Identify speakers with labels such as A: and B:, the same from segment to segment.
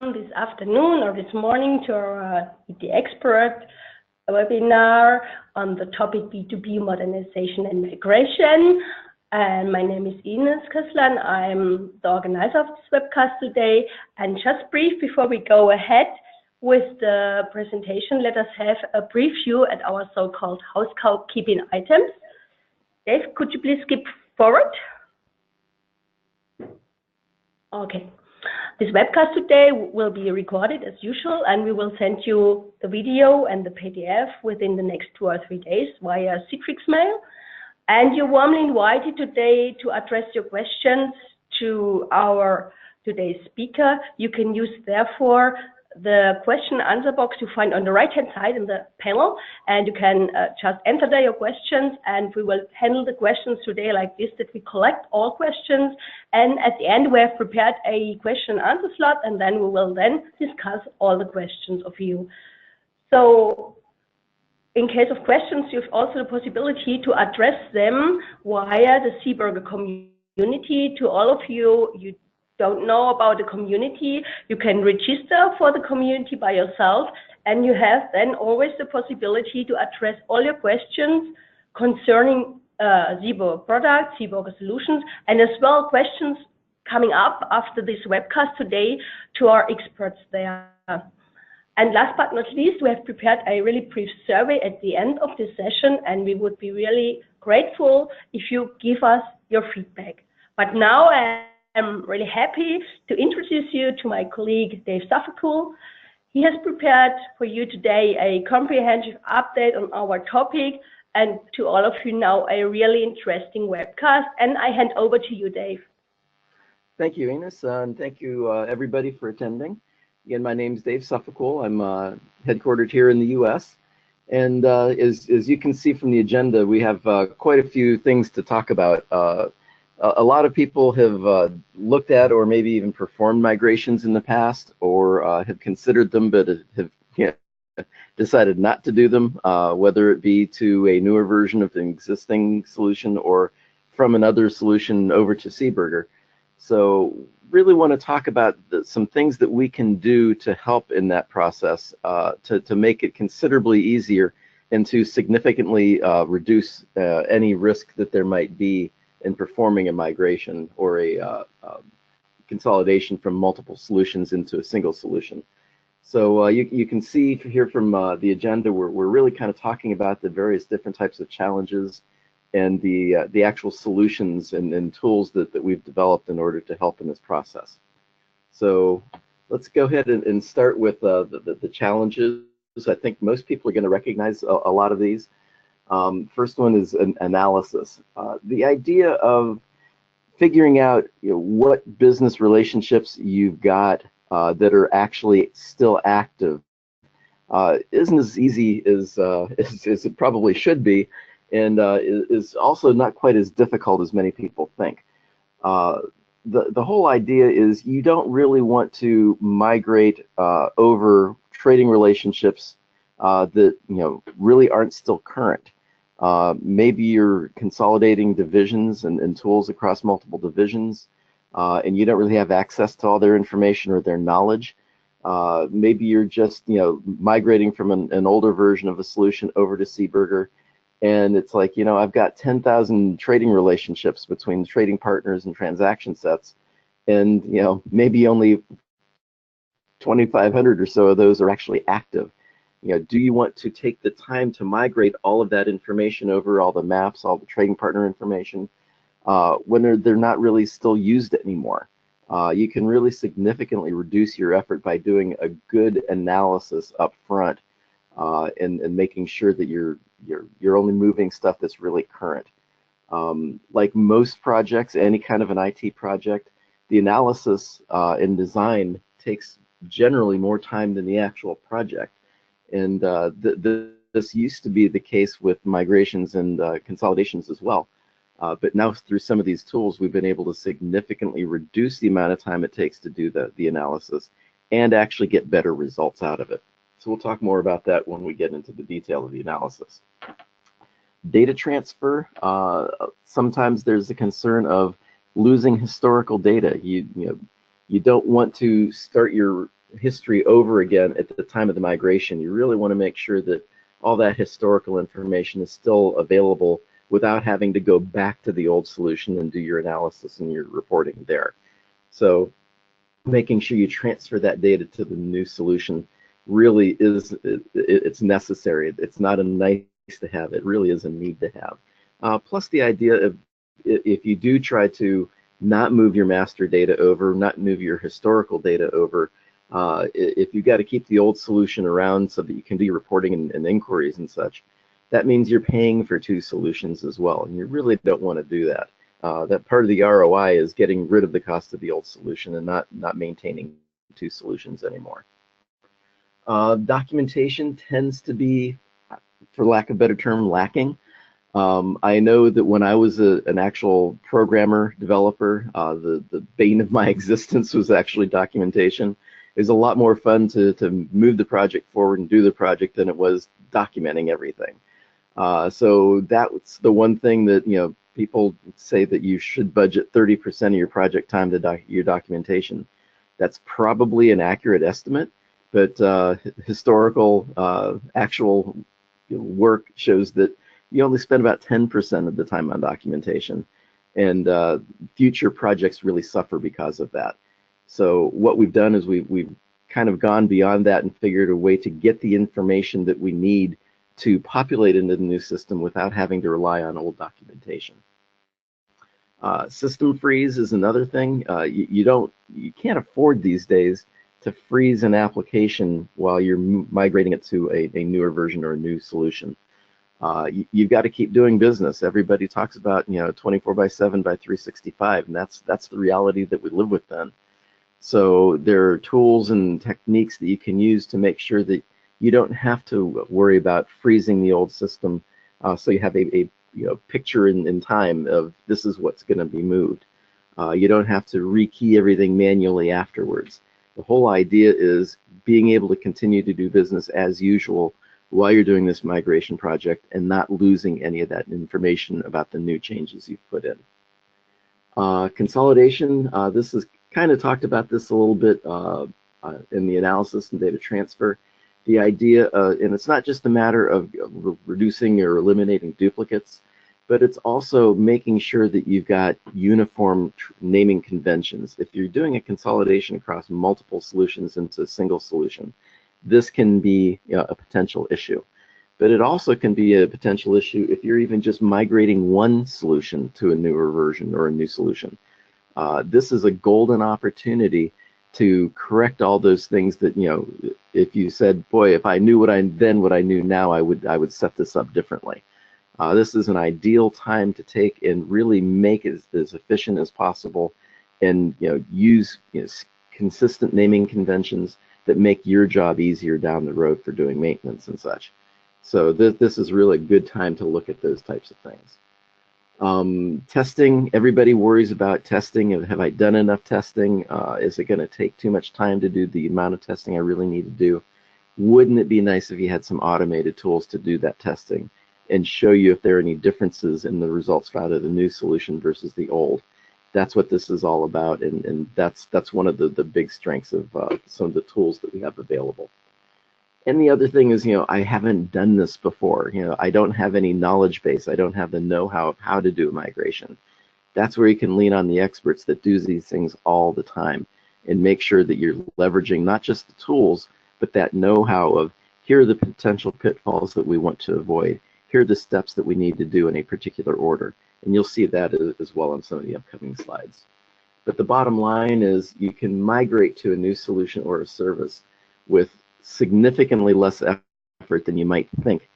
A: this afternoon or this morning to our ET Expert webinar on the topic B2B Modernization and Migration. And my name is Ines Kössler. I'm the organizer of this webcast today. And just brief before we go ahead with the presentation, let us have a brief view at our so-called housekeeping items. Dave, could you please skip forward? Okay. This webcast today will be recorded as usual, and we will send you the video and the PDF within the next 2 or 3 days via Citrix mail. And you're warmly invited today to address your questions to our today's speaker. You can use, therefore, the question and answer box you find on the right-hand side in the panel, and you can just enter there your questions, and we will handle the questions today like this, that we collect all questions, and at the end we have prepared a question and answer slot, and then we will then discuss all the questions of you. So in case of questions, you have also the possibility to address them via the Seeburger community. To all of you don't know about the community, you can register for the community by yourself, and you have then always the possibility to address all your questions concerning Seeburger products, Seeburger solutions, and as well questions coming up after this webcast today to our experts there. And last but not least, we have prepared a really brief survey at the end of this session, and we would be really grateful if you give us your feedback. But now I'm really happy to introduce you to my colleague, Dave Safakul. He has prepared for you today a comprehensive update on our topic, and to all of you now, a really interesting webcast. And I hand over to you, Dave.
B: Thank you, Ines, and thank you everybody for attending. Again, my name is Dave Safakul. I'm headquartered here in the U.S. And as you can see from the agenda, we have quite a few things to talk about. A lot of people have looked at or maybe even performed migrations in the past, or have considered them but have decided not to do them, whether it be to a newer version of an existing solution or from another solution over to Seeburger. So really want to talk about some things that we can do to help in that process, to make it considerably easier and to significantly reduce any risk that there might be in performing a migration or a consolidation from multiple solutions into a single solution. So you can see here from the agenda, we're really kind of talking about the various different types of challenges and the actual solutions and tools that we've developed in order to help in this process. So let's go ahead and start with the challenges. I think most people are going to recognize a lot of these. First one is an analysis. The idea of figuring out what business relationships you've got that are actually still active isn't as easy as it probably should be, and is also not quite as difficult as many people think. The whole idea is you don't really want to migrate over trading relationships that really aren't still current. Maybe you're consolidating divisions and tools across multiple divisions, and you don't really have access to all their information or their knowledge. Maybe you're just migrating from an older version of a solution over to Seeburger, and it's like, I've got 10,000 trading relationships between trading partners and transaction sets, and maybe only 2,500 or so of those are actually active. Do you want to take the time to migrate all of that information over, all the maps, all the trading partner information, when they're not really still used anymore? You can really significantly reduce your effort by doing a good analysis up front and making sure that you're only moving stuff that's really current. Like most projects, any kind of an IT project, the analysis and design takes generally more time than the actual project. And this used to be the case with migrations and consolidations as well. But now through some of these tools, we've been able to significantly reduce the amount of time it takes to do the analysis and actually get better results out of it. So we'll talk more about that when we get into the detail of the analysis. Data transfer, sometimes there's a concern of losing historical data. You don't want to start your history over again at the time of the migration. You really want to make sure that all that historical information is still available without having to go back to the old solution and do your analysis and your reporting there. So making sure you transfer that data to the new solution really is, it's necessary. It's not a nice to have, it really is a need to have. Plus the idea of, if you do try to not move your master data over, not move your historical data over, if you've got to keep the old solution around so that you can do your reporting and inquiries and such, that means you're paying for two solutions as well, and you really don't want to do that. That part of the ROI is getting rid of the cost of the old solution and not maintaining two solutions anymore. Documentation tends to be, for lack of a better term, lacking. I know that when I was an actual programmer, developer, the bane of my existence was actually documentation. It was a lot more fun to move the project forward and do the project than it was documenting everything. So that's the one thing that, you know, people say that you should budget 30% of your project time to your documentation. That's probably an accurate estimate, but historical actual work shows that you only spend about 10% of the time on documentation, and future projects really suffer because of that. So what we've done is we've kind of gone beyond that and figured a way to get the information that we need to populate into the new system without having to rely on old documentation. System freeze is another thing. You can't afford these days to freeze an application while you're migrating it to a newer version or a new solution. You've got to keep doing business. Everybody talks about, you know, 24/7 by 365, and that's the reality that we live with then. So there are tools and techniques that you can use to make sure that you don't have to worry about freezing the old system, so you have a picture in time of this is what's going to be moved. You don't have to rekey everything manually afterwards. The whole idea is being able to continue to do business as usual while you're doing this migration project and not losing any of that information about the new changes you've put in. Consolidation, this is kind of talked about this a little bit in the analysis and data transfer. The idea, and it's not just a matter of reducing or eliminating duplicates, but it's also making sure that you've got uniform naming conventions. If you're doing a consolidation across multiple solutions into a single solution, this can be a potential issue. But it also can be a potential issue if you're even just migrating one solution to a newer version or a new solution. This is a golden opportunity to correct all those things that, you know, if you said, boy, if I knew what I knew now, I would set this up differently. This is an ideal time to take and really make it as efficient as possible, and use consistent naming conventions that make your job easier down the road for doing maintenance and such. So this is really a good time to look at those types of things. Testing, everybody worries about testing. Have I done enough testing? Is it going to take too much time to do the amount of testing I really need to do? Wouldn't it be nice if you had some automated tools to do that testing and show you if there are any differences in the results out of the new solution versus the old? That's what this is all about, and that's one of the big strengths of some of the tools that we have available. And the other thing is, I haven't done this before. I don't have any knowledge base. I don't have the know-how of how to do a migration. That's where you can lean on the experts that do these things all the time and make sure that you're leveraging not just the tools, but that know-how of here are the potential pitfalls that we want to avoid. Here are the steps that we need to do in a particular order. And you'll see that as well on some of the upcoming slides. But the bottom line is you can migrate to a new solution or a service with significantly less effort than you might think.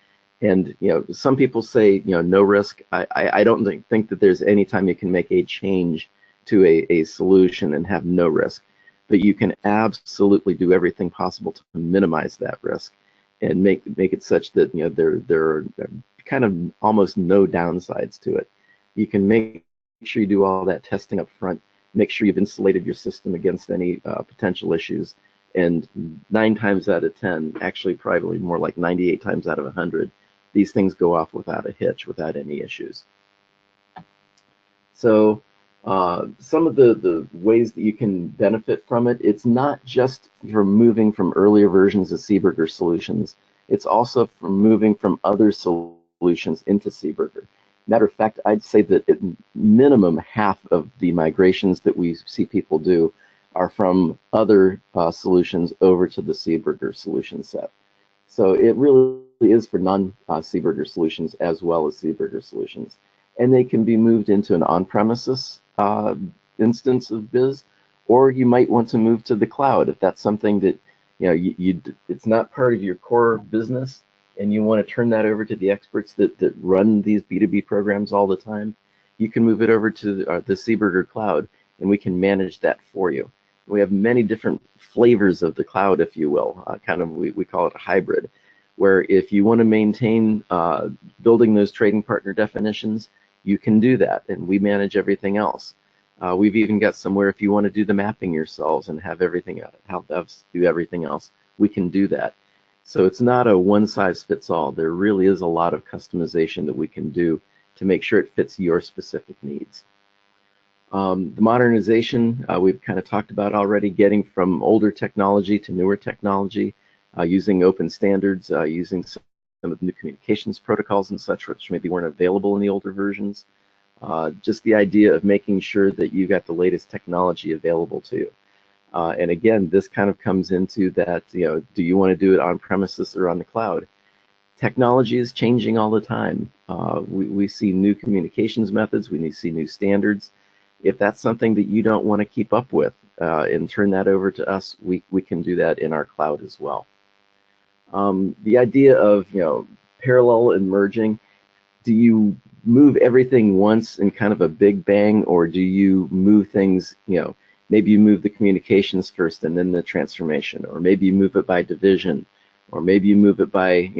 B: And some people say no risk. I don't think that there's any time you can make a change to a solution and have no risk, but you can absolutely do everything possible to minimize that risk and make it such that there are kind of almost no downsides to it. You can make sure you do all that testing up front, make sure you've insulated your system against any potential issues, and 9 times out of 10, actually probably more like 98 times out of 100, these things go off without a hitch, without any issues. So Some of the ways that you can benefit from it, it's not just from moving from earlier versions of Seaburger solutions, it's also from moving from other solutions into Seaburger. Matter of fact, I'd say that at minimum half of the migrations that we see people do are from other solutions over to the Seaburger solution set. So it really is for non-Seaburger solutions as well as Seaburger solutions. And they can be moved into an on-premises instance of Biz, or you might want to move to the cloud if that's something that it's not part of your core business, and you want to turn that over to the experts that run these B2B programs all the time. You can move it over to the Seaburger cloud, and we can manage that for you. We have many different flavors of the cloud, if you will. We call it a hybrid, where if you want to maintain building those trading partner definitions, you can do that, and we manage everything else. We've even got somewhere if you want to do the mapping yourselves and have everything, help us do everything else, we can do that. So it's not a one-size-fits-all. There really is a lot of customization that we can do to make sure it fits your specific needs. The modernization, we've kind of talked about already, getting from older technology to newer technology, using open standards, using some of the new communications protocols and such, which maybe weren't available in the older versions. Just the idea of making sure that you got the latest technology available to you. And again, this kind of comes into that, do you want to do it on premises or on the cloud? Technology is changing all the time. We see new communications methods, we see new standards. If that's something that you don't want to keep up with and turn that over to us, we can do that in our cloud as well. The idea of parallel and merging, do you move everything once in kind of a big bang, or do you move things, maybe you move the communications first and then the transformation, or maybe you move it by division, or maybe you move it by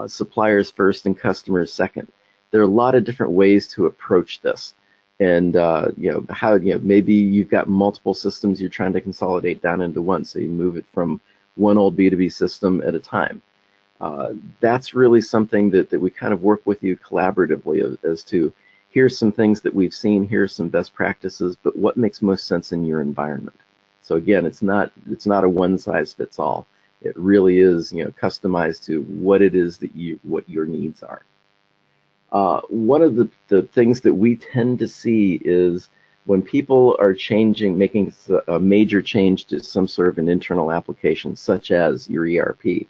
B: suppliers first and customers second. There are a lot of different ways to approach this. And maybe you've got multiple systems you're trying to consolidate down into one, so you move it from one old B2B system at a time. That's really something that we kind of work with you collaboratively as to, here's some things that we've seen, here's some best practices, but what makes most sense in your environment? So again, it's not a one-size-fits-all. It really is customized to what it is that what your needs are. One of the things that we tend to see is when people are making a major change to some sort of an internal application, such as your ERP,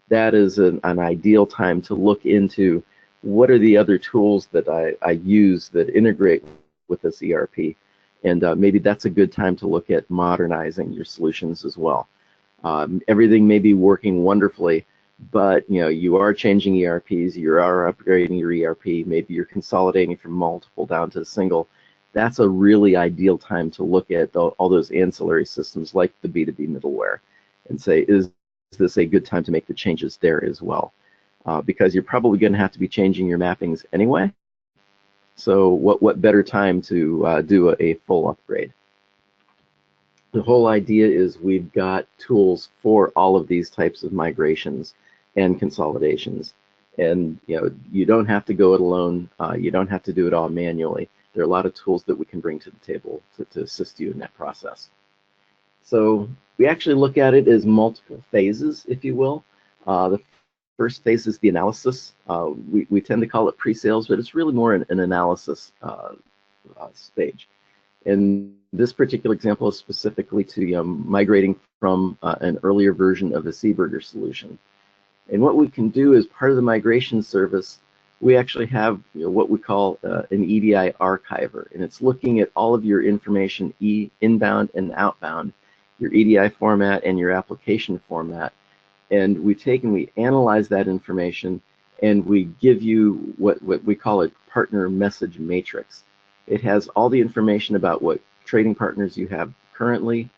B: that is an ideal time to look into what are the other tools that I use that integrate with this ERP. And maybe that's a good time to look at modernizing your solutions as well. Everything may be working wonderfully, but you are changing ERPs, you are upgrading your ERP, maybe you're consolidating from multiple down to a single. That's a really ideal time to look at all those ancillary systems like the B2B middleware and say, is this a good time to make the changes there as well? Because you're probably going to have to be changing your mappings anyway. So what better time to do a full upgrade? The whole idea is we've got tools for all of these types of migrations and consolidations. And you don't have to go it alone. You don't have to do it all manually. There are a lot of tools that we can bring to the table to assist you in that process. So we actually look at it as multiple phases, if you will. The first phase is the analysis. We tend to call it pre-sales, but it's really more an analysis stage. And this particular example is specifically to migrating from an earlier version of the Seaburger solution. And what we can do as part of the migration service, we actually have what we call an EDI archiver, and it's looking at all of your information, inbound and outbound, your EDI format and your application format. And we analyze that information, and we give you what we call a partner message matrix. It has all the information about what trading partners you have currently,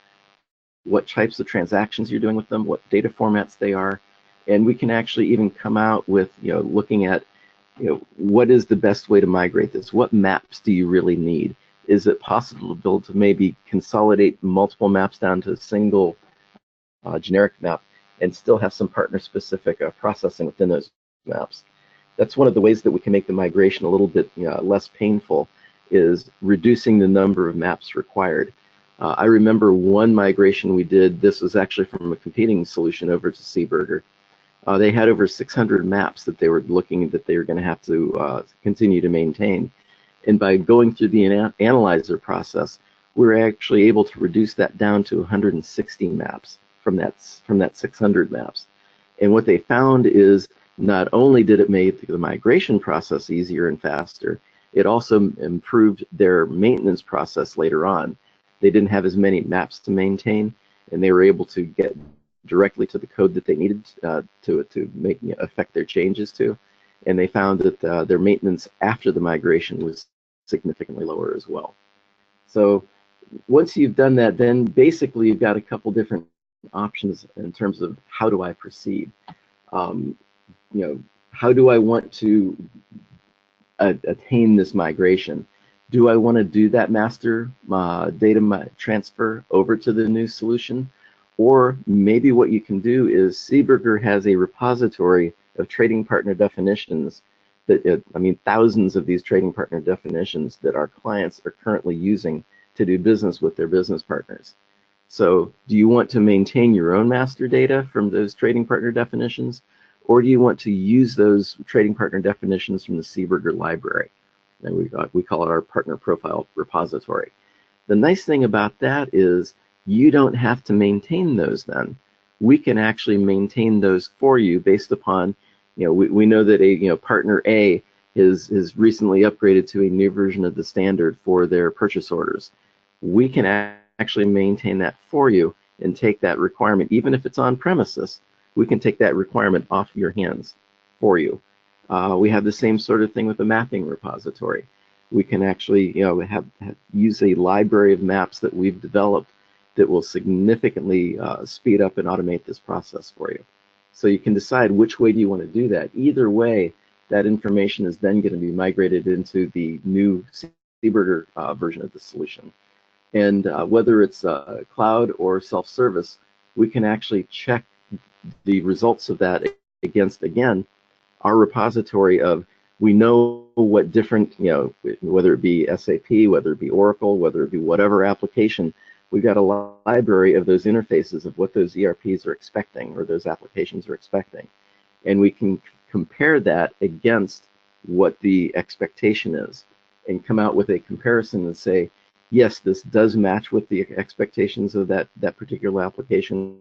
B: what types of transactions you're doing with them, what data formats they are, and we can actually even come out with looking at what is the best way to migrate this? What maps do you really need? Is it possible to maybe consolidate multiple maps down to a single generic map and still have some partner-specific processing within those maps? That's one of the ways that we can make the migration a little bit less painful, is reducing the number of maps required. I remember one migration we did. This was actually from a competing solution over to Seaburger. They had over 600 maps that they were looking that they were going to have to continue to maintain. And by going through the analyzer process, we were actually able to reduce that down to 160 maps from that 600 maps. And what they found is not only did it make the migration process easier and faster, it also improved their maintenance process later on. They didn't have as many maps to maintain, and they were able to get directly to the code that they needed to affect their changes to. And they found that their maintenance after the migration was significantly lower as well. So once you've done that, then basically you've got a couple different options in terms of how do I proceed. How do I want to attain this migration? Do I want to do that master data transfer over to the new solution? Or maybe what you can do is Seaburger has a repository of trading partner definitions that, thousands of these trading partner definitions that our clients are currently using to do business with their business partners. So do you want to maintain your own master data from those trading partner definitions, or do you want to use those trading partner definitions from the Seaburger library? And we call it our partner profile repository. The nice thing about that is you don't have to maintain those then. We can actually maintain those for you based upon, we know that partner A is recently upgraded to a new version of the standard for their purchase orders. We can actually maintain that for you and take that requirement, even if it's on premises, we can take that requirement off your hands for you. We have the same sort of thing with the mapping repository. We can actually use a library of maps that we've developed that will significantly speed up and automate this process for you. So you can decide which way do you want to do that. Either way, that information is then going to be migrated into the new Seaburger version of the solution. And whether it's cloud or self-service, we can actually check the results of that against, again, our repository of, we know what different, whether it be SAP, whether it be Oracle, whether it be whatever application, we've got a library of those interfaces of what those ERPs are expecting or those applications are expecting. And we can compare that against what the expectation is and come out with a comparison and say, yes, this does match with the expectations of that particular application,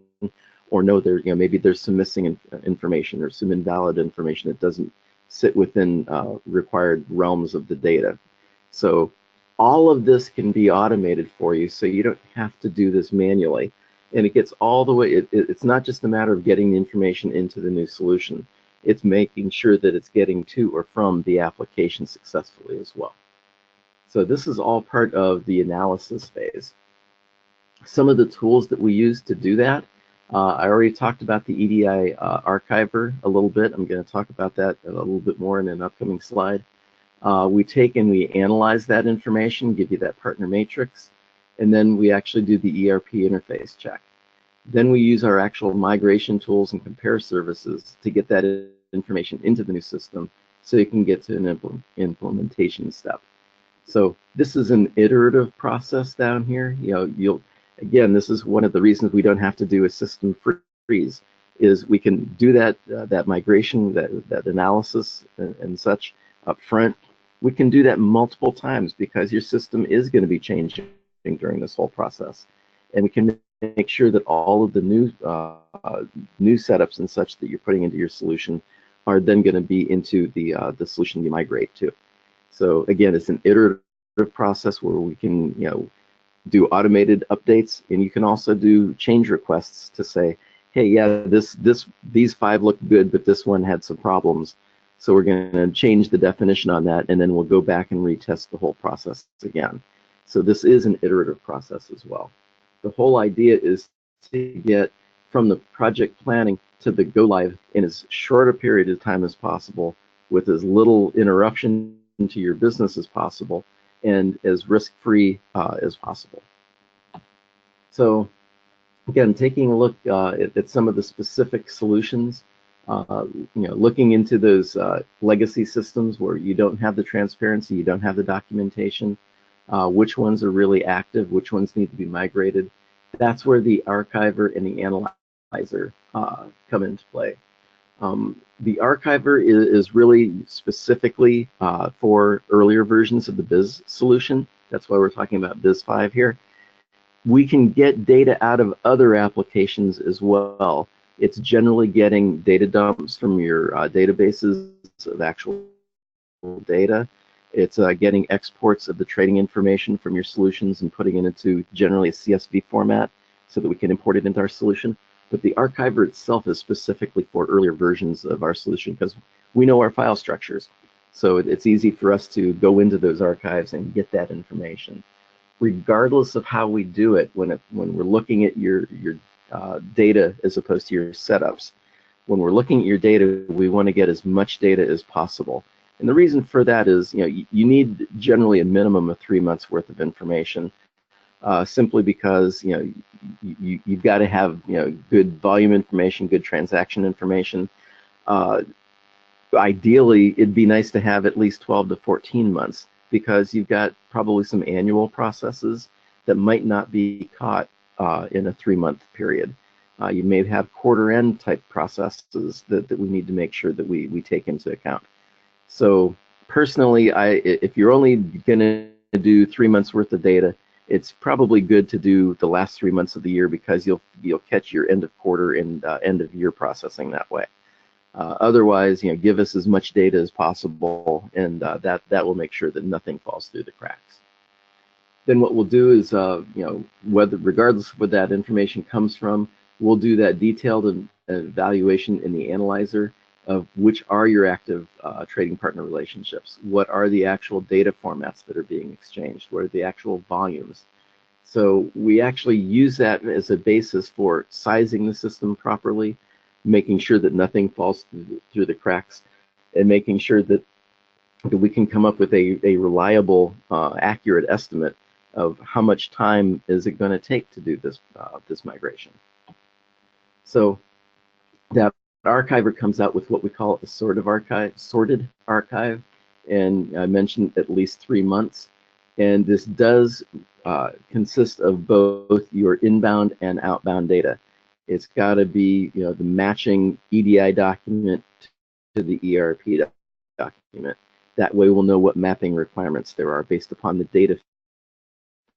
B: or no, maybe there's some missing information or some invalid information that doesn't sit within required realms of the data. So all of this can be automated for you, so you don't have to do this manually. And it gets all the way, it's not just a matter of getting the information into the new solution, it's making sure that it's getting to or from the application successfully as well. So this is all part of the analysis phase. Some of the tools that we use to do that, I already talked about the EDI archiver a little bit. I'm going to talk about that a little bit more in an upcoming slide. We take and we analyze that information, give you that partner matrix, and then we actually do the ERP interface check. Then we use our actual migration tools and compare services to get that information into the new system so you can get to an implementation step. So this is an iterative process down here. Again, this is one of the reasons we don't have to do a system freeze, is we can do that migration, that analysis and such up front. We can do that multiple times because your system is going to be changing during this whole process. And we can make sure that all of the new setups and such that you're putting into your solution are then going to be into the solution you migrate to. So again, it's an iterative process where we can do automated updates, and you can also do change requests to say, hey, yeah, these 5 look good, but this one had some problems. So we're going to change the definition on that, and then we'll go back and retest the whole process again. So this is an iterative process as well. The whole idea is to get from the project planning to the go live in as short a period of time as possible, with as little interruption to your business as possible, and as risk-free as possible. So again, taking a look at some of the specific solutions, Looking into those legacy systems where you don't have the transparency, you don't have the documentation, which ones are really active, which ones need to be migrated. That's where the archiver and the analyzer come into play. The archiver is really specifically for earlier versions of the BIS solution. That's why we're talking about BIS 5 here. We can get data out of other applications as well. It's generally getting data dumps from your databases of actual data. It's getting exports of the trading information from your solutions and putting it into generally a CSV format so that we can import it into our solution. But the archiver itself is specifically for earlier versions of our solution because we know our file structures. So it's easy for us to go into those archives and get that information. Regardless of how we do it, when we're looking at your data as opposed to your setups, when we're looking at your data, we want to get as much data as possible. And the reason for that is, you need generally a minimum of 3 months worth of information, simply because you've got to have good volume information, good transaction information. Ideally, it'd be nice to have at least 12 to 14 months because you've got probably some annual processes that might not be caught in a 3-month period. You may have quarter-end type processes that we need to make sure that we take into account. So personally, if you're only going to do 3 months worth of data, it's probably good to do the last 3 months of the year because you'll catch your end of quarter and end of year processing that way. Otherwise, give us as much data as possible, and that will make sure that nothing falls through the cracks. Then what we'll do is, regardless of where that information comes from, we'll do that detailed evaluation in the analyzer of which are your active trading partner relationships. What are the actual data formats that are being exchanged? What are the actual volumes? So we actually use that as a basis for sizing the system properly, making sure that nothing falls through the cracks, and making sure that we can come up with a reliable, accurate estimate of how much time is it going to take to do this migration. So that archiver comes out with what we call a sorted archive, and I mentioned at least 3 months. And this does consist of both your inbound and outbound data. It's got to be the matching EDI document to the ERP document. That way we'll know what mapping requirements there are based upon the data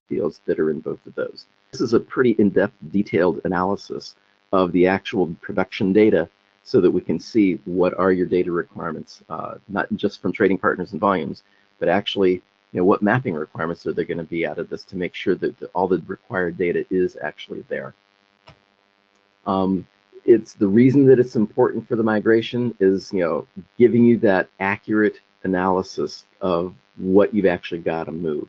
B: fields that are in both of those. This is a pretty in-depth, detailed analysis of the actual production data so that we can see what are your data requirements, not just from trading partners and volumes, but actually what mapping requirements are there going to be out of this to make sure that all the required data is actually there. It's the reason that it's important for the migration is giving you that accurate analysis of what you've actually got to move.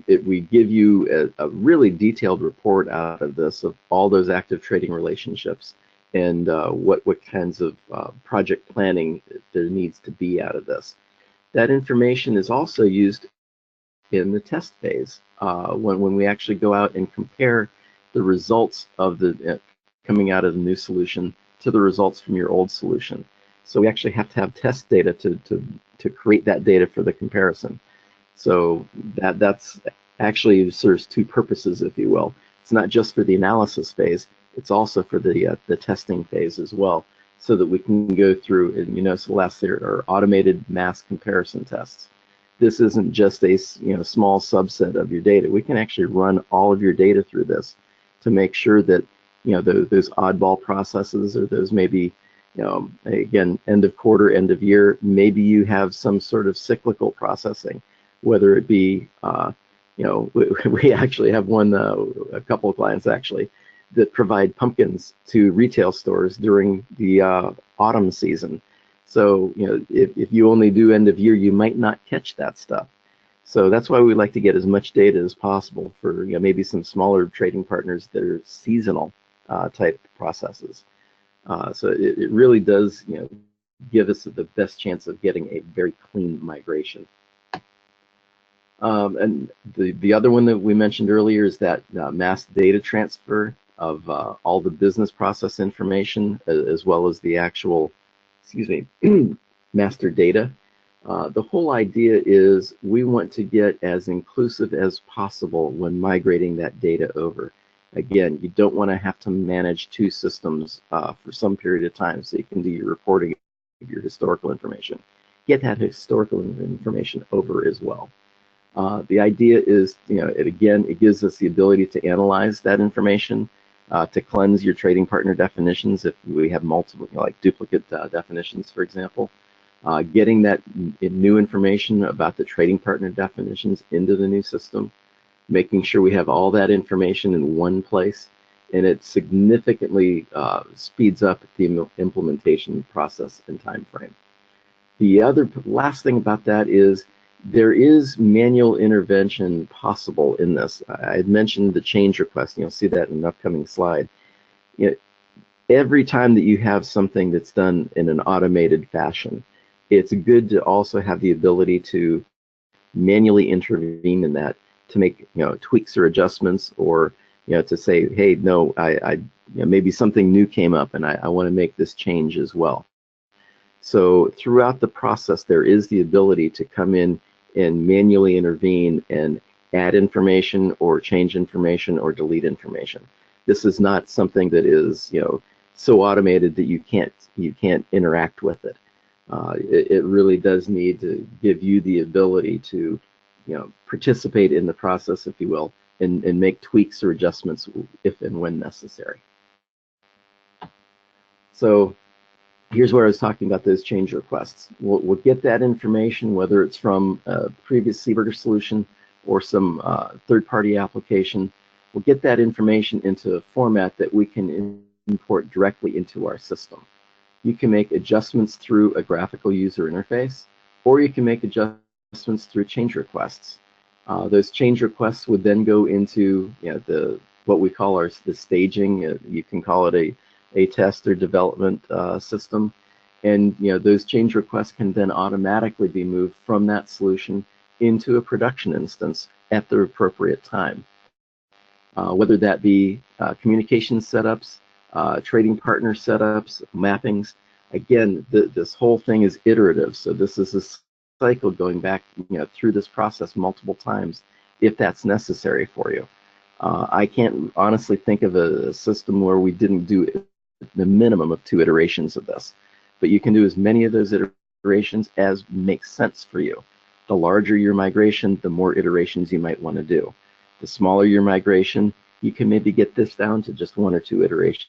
B: We give you a really detailed report out of this of all those active trading relationships and what kinds of project planning there needs to be out of this. That information is also used in the test phase when we actually go out and compare the results of the coming out of the new solution to the results from your old solution. So we actually have to have test data to create that data for the comparison. So that's actually serves two purposes, if you will. It's not just for the analysis phase, it's also for the testing phase as well, so that we can go through, and so last there are automated mass comparison tests. This isn't just a small subset of your data. We can actually run all of your data through this to make sure that those oddball processes, or those maybe again, end of quarter, end of year, maybe you have some sort of cyclical processing, whether it be we actually have a couple of clients actually that provide pumpkins to retail stores during the autumn season. So if you only do end of year, you might not catch that stuff. So that's why we like to get as much data as possible for maybe some smaller trading partners that are seasonal type processes. So it really does give us the best chance of getting a very clean migration. And the other one that we mentioned earlier is that mass data transfer of all the business process information as well as the actual, excuse me, master data. The whole idea is we want to get as inclusive as possible when migrating that data over. Again, you don't want to have to manage two systems for some period of time so you can do your reporting of your historical information. Get that historical information over as well. The idea is, it gives us the ability to analyze that information, to cleanse your trading partner definitions if we have multiple, like duplicate definitions, for example. Getting that new information about the trading partner definitions into the new system, making sure we have all that information in one place, and it significantly speeds up the implementation process and time frame. The last thing about that is there is manual intervention possible in this. I had mentioned the change request, and you'll see that in an upcoming slide. Every time that you have something that's done in an automated fashion, it's good to also have the ability to manually intervene in that to make tweaks or adjustments, or to say, hey, no, maybe something new came up and I want to make this change as well. So throughout the process, there is the ability to come in and manually intervene and add information or change information or delete information. This is not something that is so automated that you can't interact with it. It really does need to give you the ability to participate in the process, if you will, and make tweaks or adjustments if and when necessary. So here's where I was talking about those change requests. We'll get that information, whether it's from a previous Seaburger solution or some third-party application. We'll get that information into a format that we can import directly into our system. You can make adjustments through a graphical user interface, or you can make adjustments through change requests. Those change requests would then go into what we call the staging. You can call it a test or development system, and those change requests can then automatically be moved from that solution into a production instance at the appropriate time. Whether that be communication setups, trading partner setups, mappings. Again, this whole thing is iterative, so this is a cycle going back through this process multiple times if that's necessary for you. I can't honestly think of a system where we didn't do the minimum of 2 iterations of this, but you can do as many of those iterations as makes sense for you. The larger your migration, the more iterations you might want to do. The smaller your migration, you can maybe get this down to just 1 or 2 iterations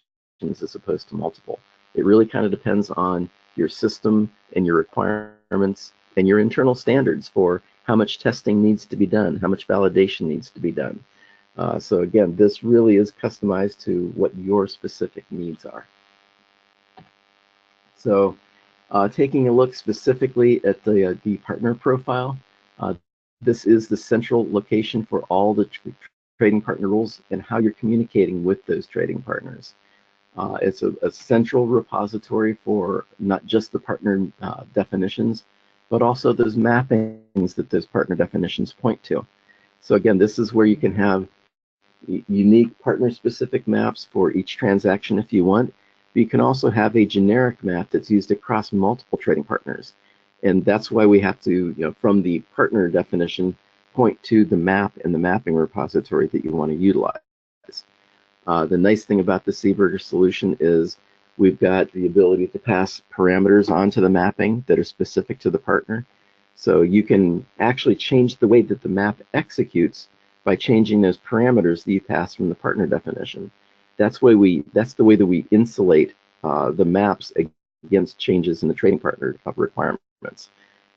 B: as opposed to multiple. It really kind of depends on your system and your requirements and your internal standards for how much testing needs to be done, how much validation needs to be done. So again, this really is customized to what your specific needs are. So taking a look specifically at the partner profile, this is the central location for all the trading partner rules and how you're communicating with those trading partners. It's a central repository for not just the partner definitions, but also those mappings that those partner definitions point to. So again, this is where you can have unique partner-specific maps for each transaction if you want, but you can also have a generic map that's used across multiple trading partners. And that's why we have to, from the partner definition, point to the map and the mapping repository that you want to utilize. The nice thing about the Seaburger solution is we've got the ability to pass parameters onto the mapping that are specific to the partner. So you can actually change the way that the map executes by changing those parameters that you pass from the partner definition. That's the way that we insulate the maps against changes in the trading partner requirements.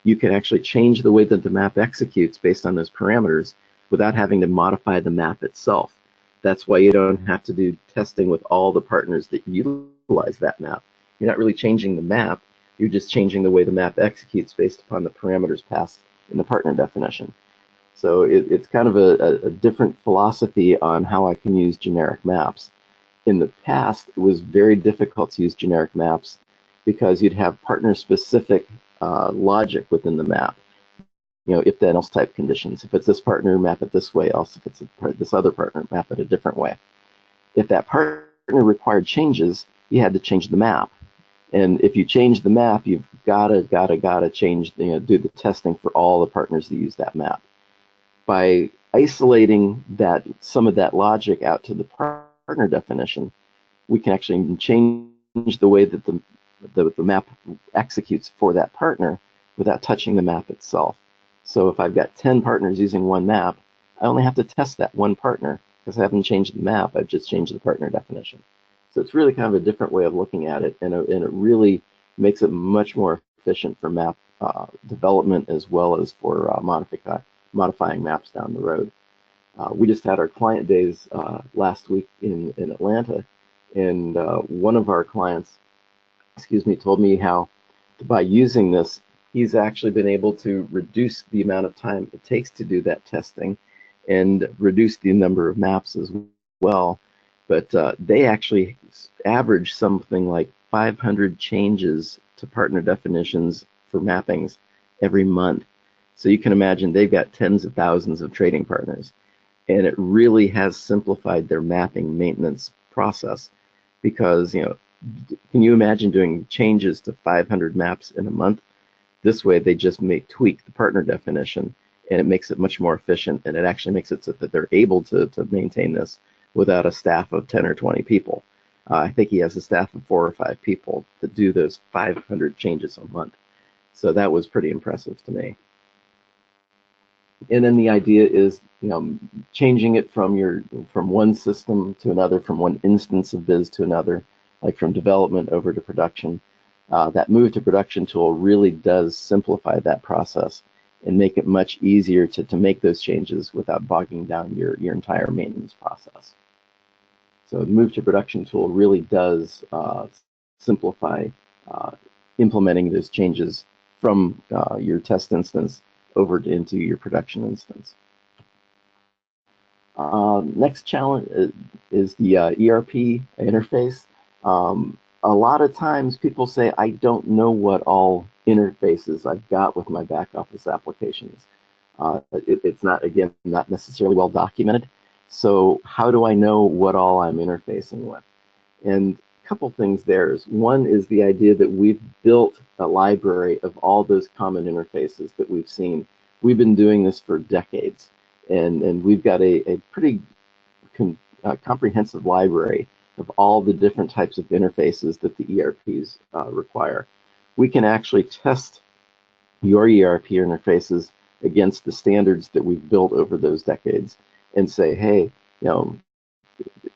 B: You can actually change the way that the map executes based on those parameters without having to modify the map itself. That's why you don't have to do testing with all the partners that utilize that map. You're not really changing the map, you're just changing the way the map executes based upon the parameters passed in the partner definition. So it's kind of a different philosophy on how I can use generic maps. In the past, it was very difficult to use generic maps because you'd have partner-specific logic within the map. If then else type conditions. If it's this partner, map it this way. Also, if it's this other partner, map it a different way. If that partner required changes, you had to change the map. And if you change the map, you've gotta change, do the testing for all the partners that use that map. By isolating some of that logic out to the partner definition, we can actually change the way that the map executes for that partner without touching the map itself. So if I've got 10 partners using one map, I only have to test that one partner because I haven't changed the map, I've just changed the partner definition. So it's really kind of a different way of looking at it, and it really makes it much more efficient for map development as well as for modifying maps down the road. We just had our client days last week in Atlanta, and one of our clients, told me how by using this, he's actually been able to reduce the amount of time it takes to do that testing and reduce the number of maps as well. But they actually average something like 500 changes to partner definitions for mappings every month. So you can imagine they've got tens of thousands of trading partners. And it really has simplified their mapping maintenance process because, can you imagine doing changes to 500 maps in a month? This way, they just may tweak the partner definition, and it makes it much more efficient, and it actually makes it so that they're able to maintain this without a staff of 10 or 20 people. I think he has a staff of 4 or 5 people to do those 500 changes a month. So that was pretty impressive to me. And then the idea is, changing it from one system to another, from one instance of Biz to another, like from development over to production. That move to production tool really does simplify that process and make it much easier to make those changes without bogging down your entire maintenance process. So the move to production tool really does simplify implementing those changes from your test instance over into your production instance. Next challenge is the ERP interface. A lot of times people say, I don't know what all interfaces I've got with my back office applications. It's not, again, not necessarily well documented. So how do I know what all I'm interfacing with? And a couple things there is, one is the idea that we've built a library of all those common interfaces that we've seen. We've been doing this for decades, and we've got a pretty comprehensive library of all the different types of interfaces that the ERPs require. We can actually test your ERP interfaces against the standards that we've built over those decades and say, hey,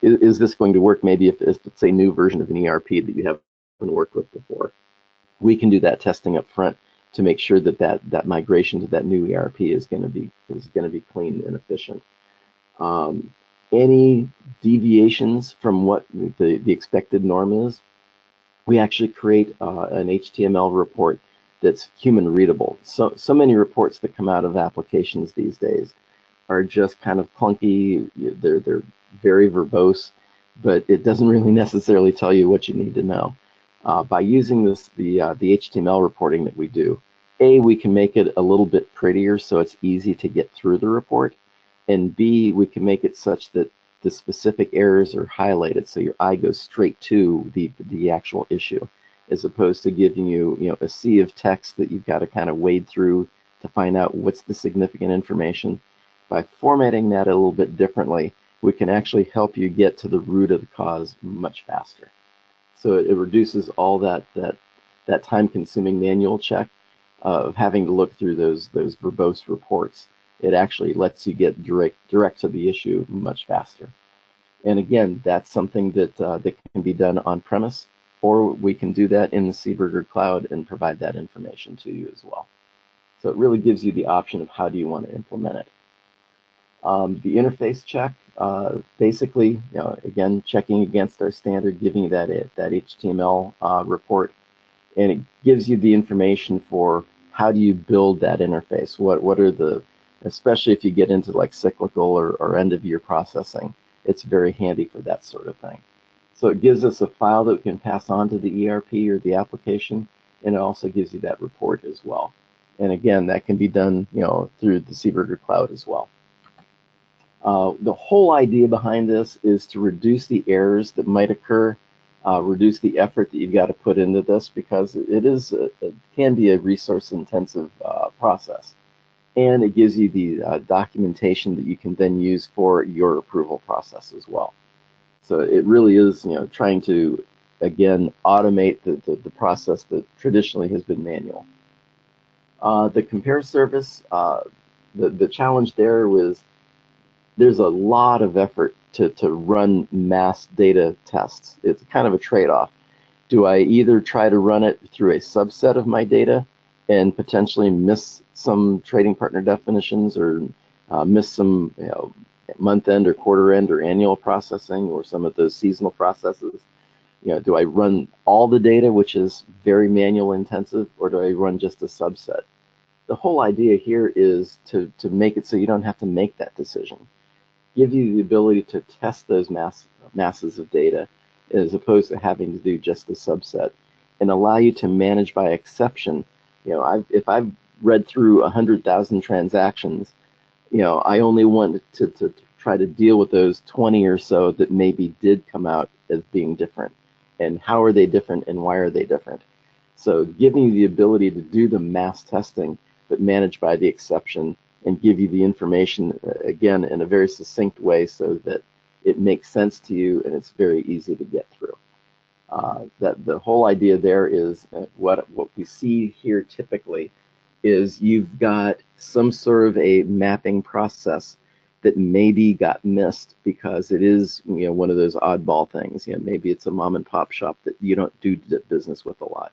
B: is this going to work maybe if it's a new version of an ERP that you haven't worked with before? We can do that testing up front to make sure that migration to that new ERP is going to be clean and efficient. Any deviations from what the expected norm is, we actually create an HTML report that's human readable. So many reports that come out of applications these days are just kind of clunky. They're very verbose, but it doesn't really necessarily tell you what you need to know. By using the HTML reporting that we do, we can make it a little bit prettier so it's easy to get through the report, and B, we can make it such that the specific errors are highlighted so your eye goes straight to the actual issue, as opposed to giving you a sea of text that you've got to kind of wade through to find out what's the significant information. By formatting that a little bit differently, we can actually help you get to the root of the cause much faster. So it reduces all that time-consuming manual check of having to look through those verbose reports. It actually lets you get direct to the issue much faster. And again, that's something that can be done on premise, or we can do that in the Seaburger Cloud and provide that information to you as well. So it really gives you the option of how do you want to implement it. The interface check, basically, again, checking against our standard, giving you that HTML report, and it gives you the information for how do you build that interface. What are the, especially if you get into like cyclical or end of year processing, it's very handy for that sort of thing. So it gives us a file that we can pass on to the ERP or the application, and it also gives you that report as well. And again, that can be done, through the Seaburger Cloud as well. The whole idea behind this is to reduce the errors that might occur, reduce the effort that you've got to put into this, because it can be a resource-intensive process. And it gives you the documentation that you can then use for your approval process as well. So it really is, trying to, again, automate the process that traditionally has been manual. The compare service, the challenge there was there's a lot of effort to run mass data tests. It's kind of a trade-off. Do I either try to run it through a subset of my data and potentially miss some trading partner definitions, or miss some month-end or quarter-end or annual processing, or some of those seasonal processes? Do I run all the data, which is very manual intensive, or do I run just a subset? The whole idea here is to make it so you don't have to make that decision. Give you the ability to test those masses of data, as opposed to having to do just a subset, and allow you to manage by exception. If I've read through 100,000 transactions, I only want to try to deal with those 20 or so that maybe did come out as being different. And how are they different, and why are they different? So giving you the ability to do the mass testing, but manage by the exception, and give you the information, again, in a very succinct way so that it makes sense to you and it's very easy to get through. That the whole idea there is what we see here typically is you've got some sort of a mapping process that maybe got missed because it is one of those oddball things. Maybe it's a mom and pop shop that you don't do business with a lot.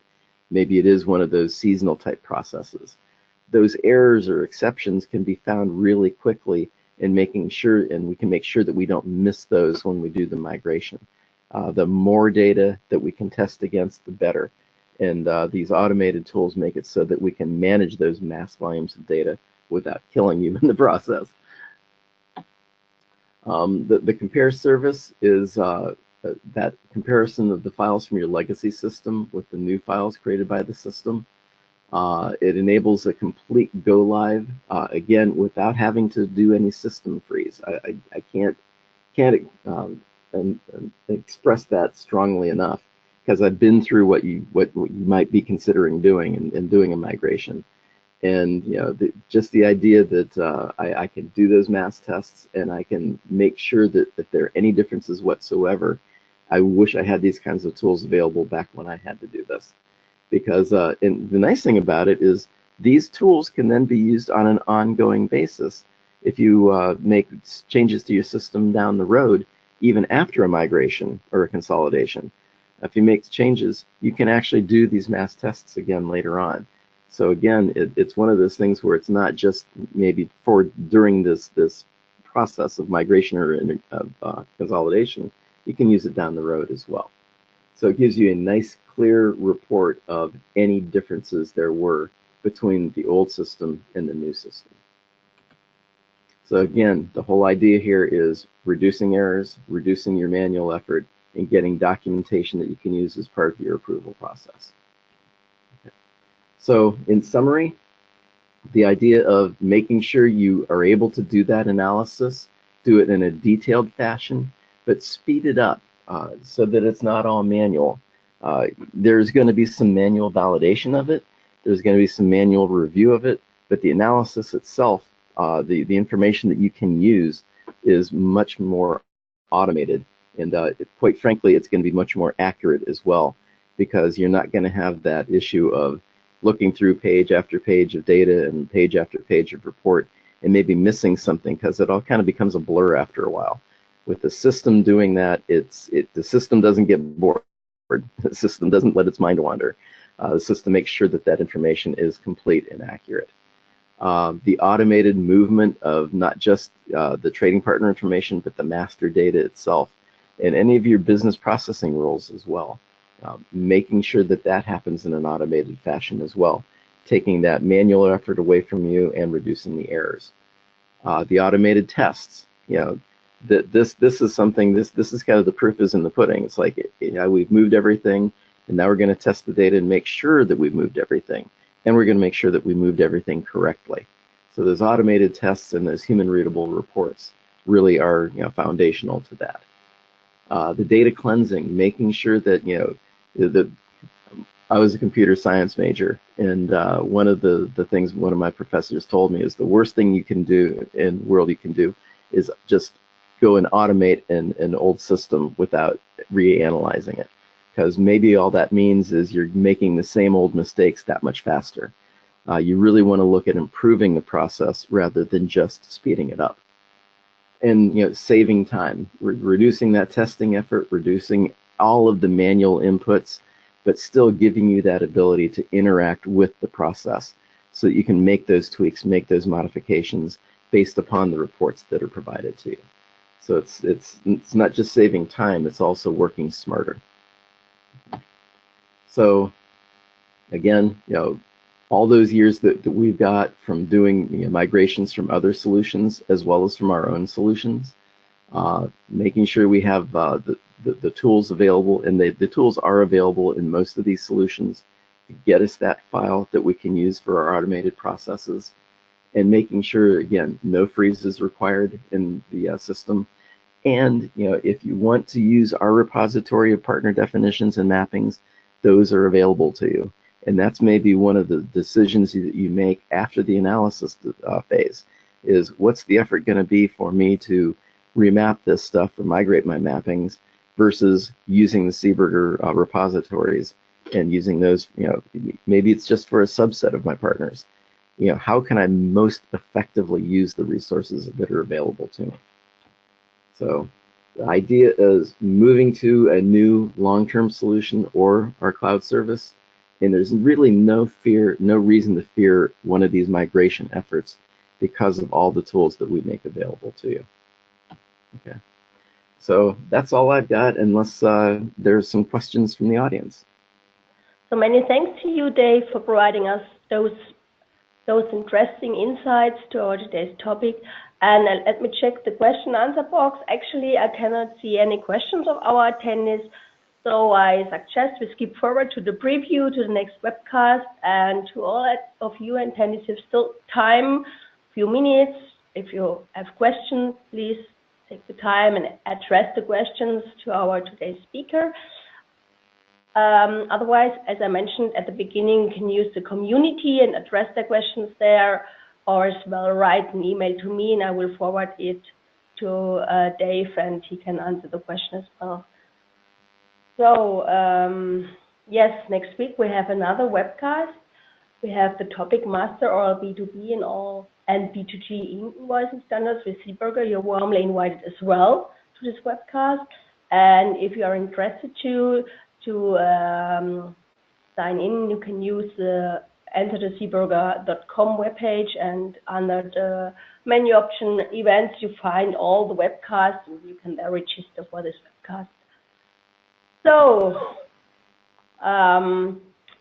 B: Maybe it is one of those seasonal type processes. Those errors or exceptions can be found really quickly in making sure, and we can make sure that we don't miss those when we do the migration. The more data that we can test against, the better. And these automated tools make it so that we can manage those mass volumes of data without killing you in the process. The compare service is that comparison of the files from your legacy system with the new files created by the system. It enables a complete go live, again, without having to do any system freeze. I can't express that strongly enough, because I've been through what you might be considering doing and doing a migration. And just the idea that I can do those mass tests and I can make sure that if there are any differences whatsoever, I wish I had these kinds of tools available back when I had to do this. Because and the nice thing about it is these tools can then be used on an ongoing basis. If you make changes to your system down the road, even after a migration or a consolidation, if you make changes, you can actually do these mass tests again later on. So again, it's one of those things where it's not just maybe during this process of migration or consolidation. You can use it down the road as well. So it gives you a nice, clear report of any differences there were between the old system and the new system. So again, the whole idea here is reducing errors, reducing your manual effort, and getting documentation that you can use as part of your approval process. Okay. So in summary, the idea of making sure you are able to do that analysis, do it in a detailed fashion, but speed it up so that it's not all manual. There's going to be some manual validation of it. There's going to be some manual review of it, but the analysis itself, the information that you can use is much more automated. And quite frankly, it's going to be much more accurate as well, because you're not going to have that issue of looking through page after page of data and page after page of report and maybe missing something, because it all kind of becomes a blur after a while. With the system doing that, the system doesn't get bored. The system doesn't let its mind wander. The system makes sure that that information is complete and accurate. The automated movement of not just the trading partner information, but the master data itself, and any of your business processing rules as well. Making sure that that happens in an automated fashion as well, taking that manual effort away from you and reducing the errors. The automated tests, this is something, this is kind of the proof is in the pudding. It's like, we've moved everything, and now we're going to test the data and make sure that we've moved everything, and we're going to make sure that we moved everything correctly. So there's automated tests and there's human readable reports. really are foundational to that. The data cleansing, making sure that I was a computer science major, and one of the things one of my professors told me is the worst thing you can do in the world you can do is just go and automate an old system without reanalyzing it, because maybe all that means is you're making the same old mistakes that much faster. You really want to look at improving the process rather than just speeding it up. And saving time, reducing that testing effort, reducing all of the manual inputs, but still giving you that ability to interact with the process so that you can make those tweaks, make those modifications based upon the reports that are provided to you. So it's not just saving time, it's also working smarter. So again, all those years that we've got from doing migrations from other solutions as well as from our own solutions, making sure we have the tools available, and the tools are available in most of these solutions to get us that file that we can use for our automated processes, and making sure, again, no freeze is required in the system. And if you want to use our repository of partner definitions and mappings, those are available to you. And that's maybe one of the decisions that you make after the analysis phase, is what's the effort going to be for me to remap this stuff or migrate my mappings versus using the Seeberger repositories and using those, maybe it's just for a subset of my partners. How can I most effectively use the resources that are available to me? So the idea is moving to a new long-term solution or our cloud service, and there's really no reason to fear one of these migration efforts because of all the tools that we make available to you. Okay, so that's all I've got, unless there's some questions from the audience.
A: So many thanks to you, Dave, for providing us those interesting insights to our today's topic. And let me check the question answer box. Actually, I cannot see any questions of our attendees, so I suggest we skip forward to the preview, to the next webcast. And to all of you attendees, you have still time, a few minutes. If you have questions, please take the time and address the questions to our today's speaker. Otherwise, as I mentioned at the beginning, you can use the community and address the questions there, or as well write an email to me and I will forward it to Dave and he can answer the question as well. So yes, next week we have another webcast. We have the topic Master or B2B and B2G invoicing standards with Seeberger. You're warmly invited as well to this webcast. And if you are interested to sign in, you can use enter the Seeberger.com webpage, and under the menu option events you find all the webcasts and you can there register for this webcast. So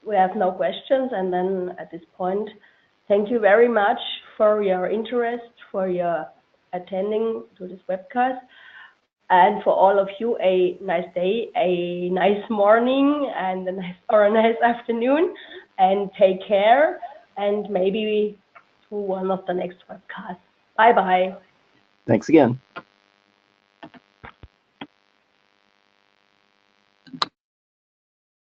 A: we have no questions, and then at this point, thank you very much for your interest, for your attending to this webcast. And for all of you, a nice day, a nice morning, and a nice afternoon, and take care, and maybe to one of the next webcasts. Bye-bye.
B: Thanks again.